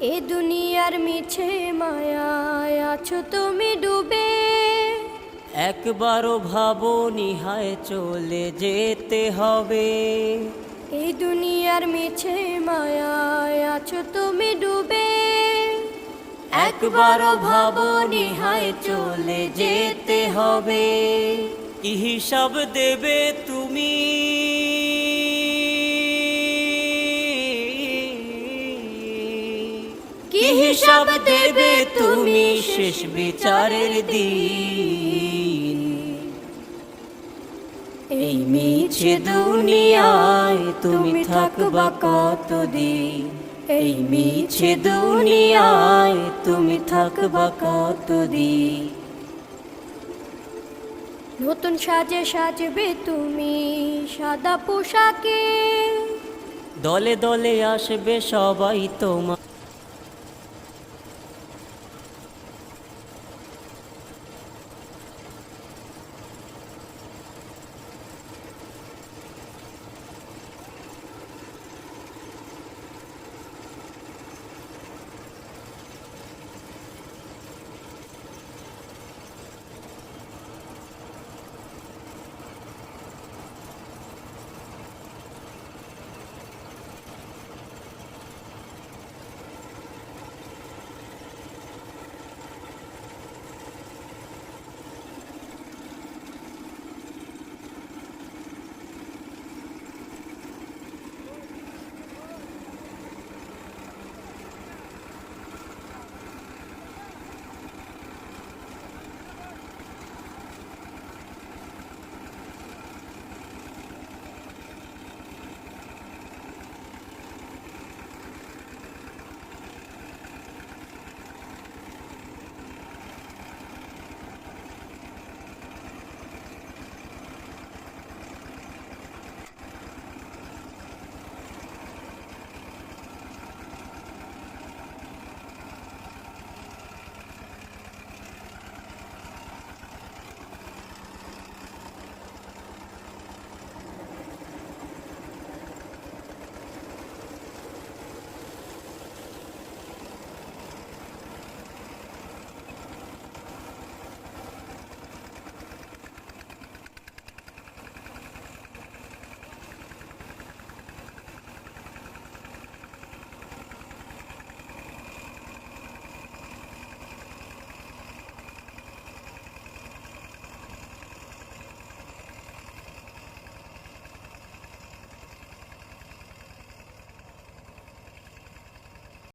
এ দুনিয়ার মিছে মায়ায় আছো তুমি ডুবে, একবারও ভাবোনি হায় চলে যেতে হবে। এই দুনিয়ার মিছে মায়ায় আছো তুমি ডুবে, একবারও ভাবোনি হায় চলে যেতে হবে। কি হিসাব দেবে তুমি, কি হিসাব দেবে তুমি শেষ বিচারের দিন। এই মিছে দুনিয়ায় তুমি থাকবা কতদিন, এই মিছে দুনিয়ায় তুমি থাকবা কতদিন। নতুন সাজে সাজবে তুমি সাদা পোশাকে, দলে দলে আসবে সবাই তোমার